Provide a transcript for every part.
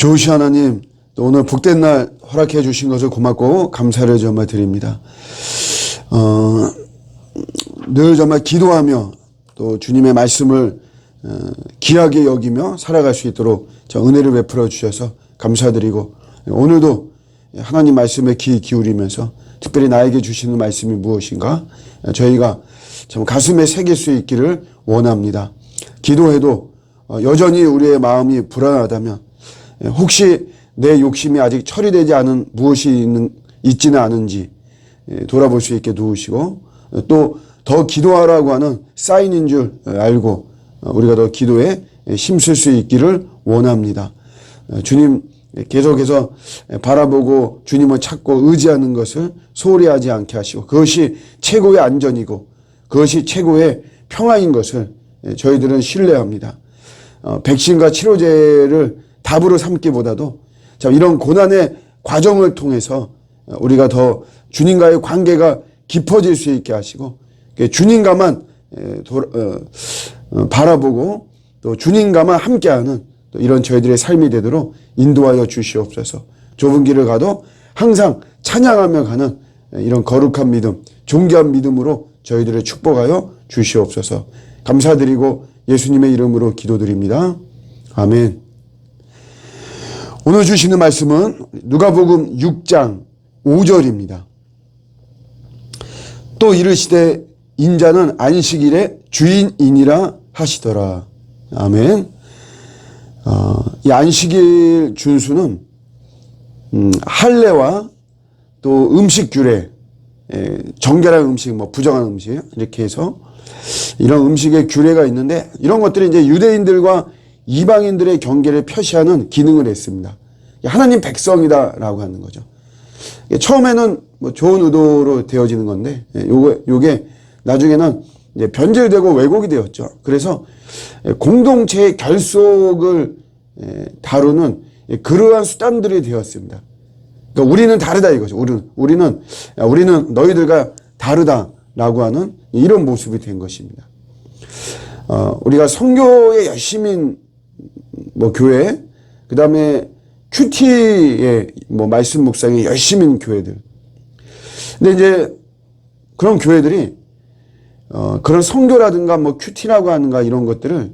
좋으신 하나님, 또 오늘 복된 날 허락해 주신 것을 고맙고 감사를 정말 드립니다. 늘 정말 기도하며 또 주님의 말씀을 귀하게 여기며 살아갈 수 있도록 은혜를 베풀어 주셔서 감사드리고, 오늘도 하나님 말씀에 귀 기울이면서 특별히 나에게 주시는 말씀이 무엇인가 저희가 참 가슴에 새길 수 있기를 원합니다. 기도해도 여전히 우리의 마음이 불안하다면, 혹시 내 욕심이 아직 처리되지 않은 무엇이 있지는 않은지 돌아볼 수 있게 도우시고, 또 더 기도하라고 하는 사인인 줄 알고 우리가 더 기도에 힘쓸 수 있기를 원합니다. 주님 계속해서 바라보고 주님을 찾고 의지하는 것을 소홀히 하지 않게 하시고, 그것이 최고의 안전이고 그것이 최고의 평화인 것을 저희들은 신뢰합니다. 백신과 치료제를 답으로 삼기보다도 참 이런 고난의 과정을 통해서 우리가 더 주님과의 관계가 깊어질 수 있게 하시고, 주님과만 바라보고 또 주님과만 함께하는 또 이런 저희들의 삶이 되도록 인도하여 주시옵소서. 좁은 길을 가도 항상 찬양하며 가는 이런 거룩한 믿음, 존귀한 믿음으로 저희들을 축복하여 주시옵소서. 감사드리고 예수님의 이름으로 기도드립니다. 아멘. 오늘 주시는 말씀은 누가복음 6장 5절입니다. 또 이르시되 인자는 안식일의 주인이니라 하시더라. 아멘. 이 안식일 준수는 할례와 또 음식 규례, 정결한 음식, 부정한 음식 이렇게 해서 이런 음식의 규례가 있는데, 이런 것들이 이제 유대인들과 이방인들의 경계를 표시하는 기능을 했습니다. 하나님 백성이다라고 하는 거죠. 처음에는 좋은 의도로 되어지는 건데, 요게 나중에는 이제 변질되고 왜곡이 되었죠. 그래서 공동체의 결속을 다루는 그러한 수단들이 되었습니다. 그러니까 우리는 다르다 이거죠. 우리는 너희들과 다르다라고 하는 이런 모습이 된 것입니다. 우리가 선교에 열심인 교회, 그 다음에 큐티의 말씀 묵상에 열심인 교회들. 근데 이제 그런 교회들이 그런 선교라든가 큐티라고 하는가 이런 것들을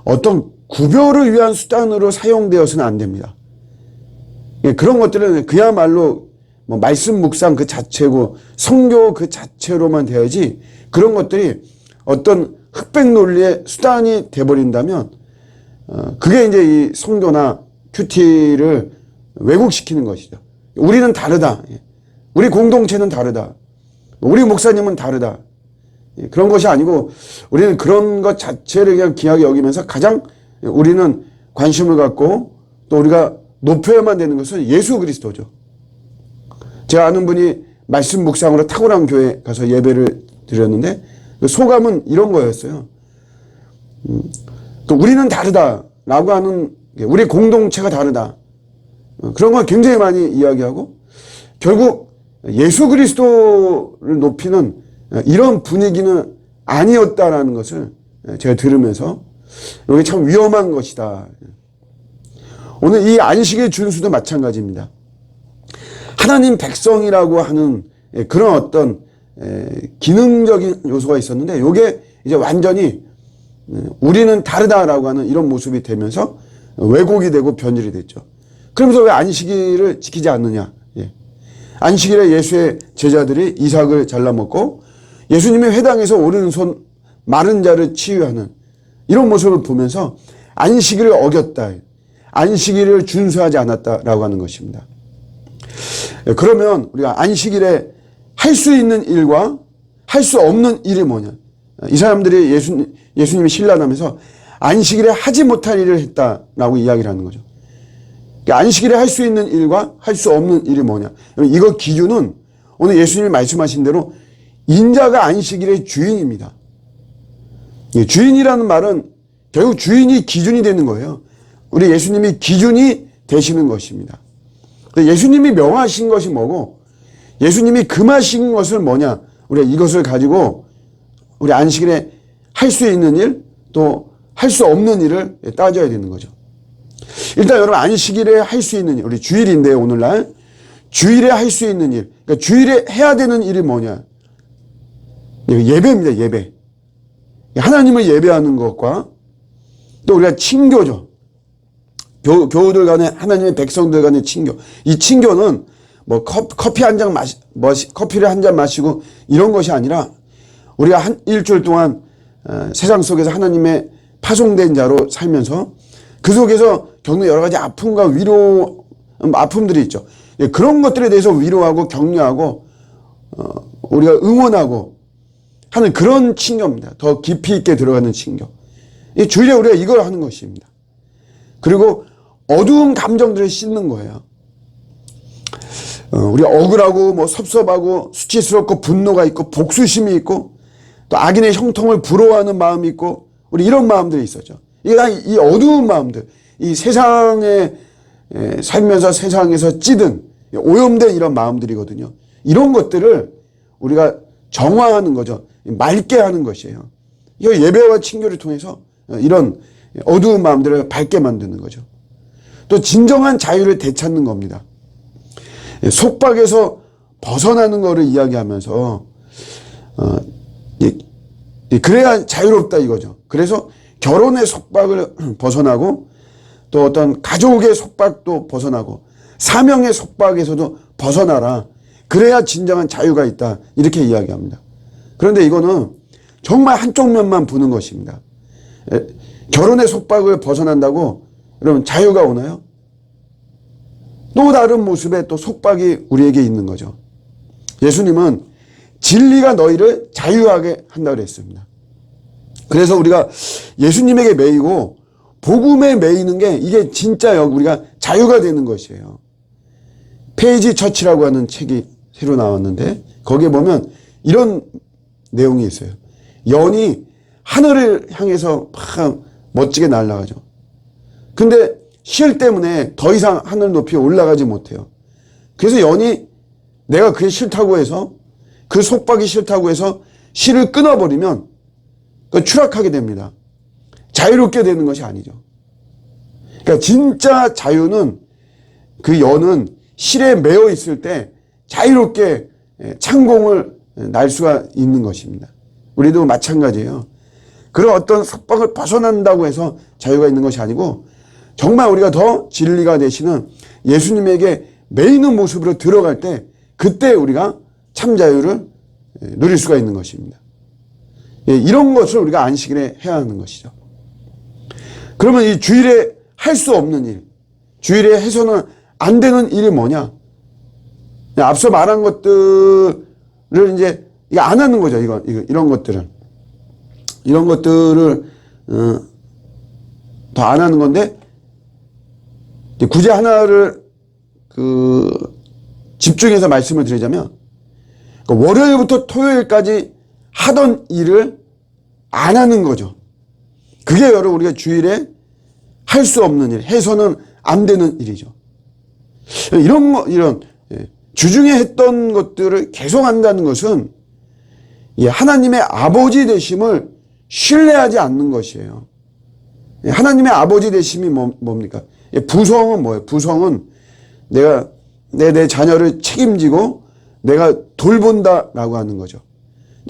어떤 구별을 위한 수단으로 사용되어서는 안 됩니다. 그런 것들은 그야말로 말씀 묵상 그 자체고 선교 그 자체로만 되어야지, 그런 것들이 어떤 흑백 논리의 수단이 돼버린다면 그게 이제 이 선교나 큐티를 왜곡시키는 것이죠. 우리는 다르다. 우리 공동체는 다르다. 우리 목사님은 다르다. 그런 것이 아니고, 우리는 그런 것 자체를 그냥 귀하게 여기면서 가장 우리는 관심을 갖고 또 우리가 높여야만 되는 것은 예수 그리스도죠. 제가 아는 분이 말씀 묵상으로 탁월한 교회 가서 예배를 드렸는데 그 소감은 이런 거였어요. 또 우리는 다르다라고 하는, 우리 공동체가 다르다, 그런 걸 굉장히 많이 이야기하고, 결국 예수 그리스도를 높이는 이런 분위기는 아니었다라는 것을 제가 들으면서 이게 참 위험한 것이다. 오늘 이 안식의 준수도 마찬가지입니다. 하나님 백성이라고 하는 그런 어떤 기능적인 요소가 있었는데, 이게 이제 완전히 우리는 다르다라고 하는 이런 모습이 되면서 왜곡이 되고 변질이 됐죠. 그러면서 왜 안식일을 지키지 않느냐? 안식일에 예수의 제자들이 이삭을 잘라먹고 예수님의 회당에서 오른손 마른 자를 치유하는 이런 모습을 보면서 안식일을 어겼다, 안식일을 준수하지 않았다라고 하는 것입니다. 그러면 우리가 안식일에 할 수 있는 일과 할 수 없는 일이 뭐냐? 이 사람들이 예수님이 신란하면서 안식일에 하지 못할 일을 했다라고 이야기를 하는 거죠. 안식일에 할 수 있는 일과 할 수 없는 일이 뭐냐? 이거 기준은 오늘 예수님이 말씀하신 대로 인자가 안식일의 주인입니다. 주인이라는 말은 결국 주인이 기준이 되는 거예요. 우리 예수님이 기준이 되시는 것입니다. 예수님이 명하신 것이 뭐고 예수님이 금하신 것을 뭐냐? 우리가 이것을 가지고 우리 안식일에 할 수 있는 일, 또 할 수 없는 일을 따져야 되는 거죠. 일단 여러분 안식일에 할 수 있는 일, 우리 주일인데요, 오늘날. 주일에 할 수 있는 일, 그러니까 주일에 해야 되는 일이 뭐냐? 예배입니다, 예배. 하나님을 예배하는 것과 또 우리가 친교죠. 교우들 간에, 하나님의 백성들 간의 친교. 이 친교는 뭐 커피 한 잔 커피를 한 잔 마시고 이런 것이 아니라 우리가 한 일주일 동안 세상 속에서 하나님의 파송된 자로 살면서 그 속에서 겪는 여러 가지 아픔과 위로, 아픔들이 있죠. 그런 것들에 대해서 위로하고 격려하고 우리가 응원하고 하는 그런 친교입니다. 더 깊이 있게 들어가는 친교. 이 주일에 우리가 이걸 하는 것입니다. 그리고 어두운 감정들을 씻는 거예요. 우리가 억울하고 뭐 섭섭하고 수치스럽고 분노가 있고 복수심이 있고 또 악인의 형통을 부러워하는 마음이 있고 우리 이런 마음들이 있었죠. 이게 다 이 어두운 마음들, 이 세상에 살면서 세상에서 찌든 오염된 이런 마음들이거든요. 이런 것들을 우리가 정화하는 거죠. 맑게 하는 것이에요. 이 예배와 친교를 통해서 이런 어두운 마음들을 밝게 만드는 거죠. 또 진정한 자유를 되찾는 겁니다. 속박에서 벗어나는 것을 이야기하면서 그래야 자유롭다 이거죠. 그래서 결혼의 속박을 벗어나고 또 어떤 가족의 속박도 벗어나고 사명의 속박에서도 벗어나라. 그래야 진정한 자유가 있다. 이렇게 이야기합니다. 그런데 이거는 정말 한쪽 면만 보는 것입니다. 결혼의 속박을 벗어난다고 여러분 자유가 오나요? 또 다른 모습의 또 속박이 우리에게 있는 거죠. 예수님은 진리가 너희를 자유하게 한다고 그랬습니다. 그래서 우리가 예수님에게 매이고 복음에 매이는 게 이게 진짜 우리가 자유가 되는 것이에요. 페이지 처치라고 하는 책이 새로 나왔는데 거기에 보면 이런 내용이 있어요. 연이 하늘을 향해서 막 멋지게 날아가죠. 근데 실 때문에 더 이상 하늘 높이 올라가지 못해요. 그래서 연이 내가 그게 싫다고 해서 그 속박이 싫다고 해서 실을 끊어버리면 추락하게 됩니다. 자유롭게 되는 것이 아니죠. 그러니까 진짜 자유는 그 연은 실에 매어 있을 때 자유롭게 창공을 날 수가 있는 것입니다. 우리도 마찬가지예요. 그런 어떤 속박을 벗어난다고 해서 자유가 있는 것이 아니고 정말 우리가 더 진리가 되시는 예수님에게 매이는 모습으로 들어갈 때 그때 우리가 참 자유를 누릴 수가 있는 것입니다. 이런 것을 우리가 안식일에 해야 하는 것이죠. 그러면 이 주일에 할 수 없는 일, 주일에 해서는 안 되는 일이 뭐냐? 앞서 말한 것들을 이제 안 하는 거죠. 이런 것들을. 이런 것들을 더 안 하는 건데 굳이 하나를 집중해서 말씀을 드리자면 월요일부터 토요일까지 하던 일을 안 하는 거죠. 그게 여러분 우리가 주일에 할 수 없는 일, 해서는 안 되는 일이죠. 이런 주중에 했던 것들을 계속 한다는 것은 하나님의 아버지 되심을 신뢰하지 않는 것이에요. 하나님의 아버지 되심이 뭡니까? 부성은 뭐예요? 부성은 내가 내 자녀를 책임지고 내가 돌본다라고 하는 거죠.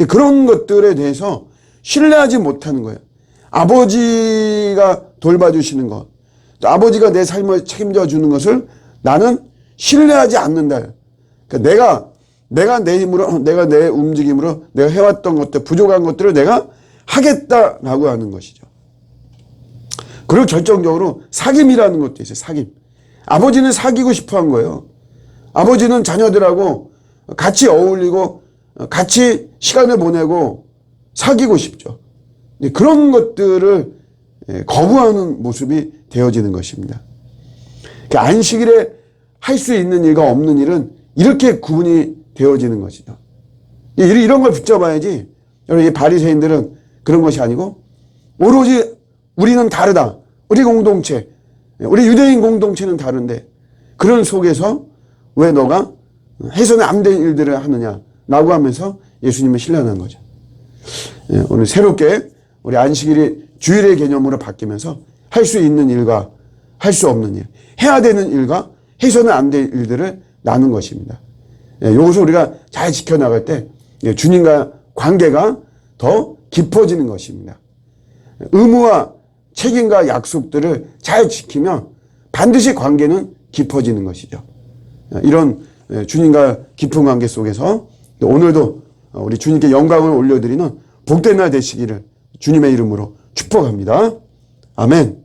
그런 것들에 대해서 신뢰하지 못하는 거예요. 아버지가 돌봐주시는 것, 또 아버지가 내 삶을 책임져 주는 것을 나는 신뢰하지 않는다. 그러니까 내가 내 힘으로, 내가 내 움직임으로 내가 해왔던 것들, 부족한 것들을 내가 하겠다라고 하는 것이죠. 그리고 결정적으로 사귐이라는 것도 있어요. 사귐. 아버지는 사귀고 싶어 한 거예요. 아버지는 자녀들하고 같이 어울리고 같이 시간을 보내고 사귀고 싶죠. 그런 것들을 거부하는 모습이 되어지는 것입니다. 안식일에 할 수 있는 일과 없는 일은 이렇게 구분이 되어지는 것이죠. 이런 걸 붙잡아야지. 여러분, 이 바리새인들은 그런 것이 아니고 오로지 우리는 다르다. 우리 공동체, 우리 유대인 공동체는 다른데 그런 속에서 왜 너가 해서는 안 될 일들을 하느냐라고 하면서 예수님을 신뢰하는 거죠. 오늘 새롭게 우리 안식일이 주일의 개념으로 바뀌면서 할 수 있는 일과 할 수 없는 일, 해야 되는 일과 해서는 안 될 일들을 나눈 것입니다. 이것을 우리가 잘 지켜나갈 때 주님과 관계가 더 깊어지는 것입니다. 의무와 책임과 약속들을 잘 지키면 반드시 관계는 깊어지는 것이죠. 이런 주님과 깊은 관계 속에서 오늘도 우리 주님께 영광을 올려드리는 복된 날 되시기를 주님의 이름으로 축복합니다. 아멘.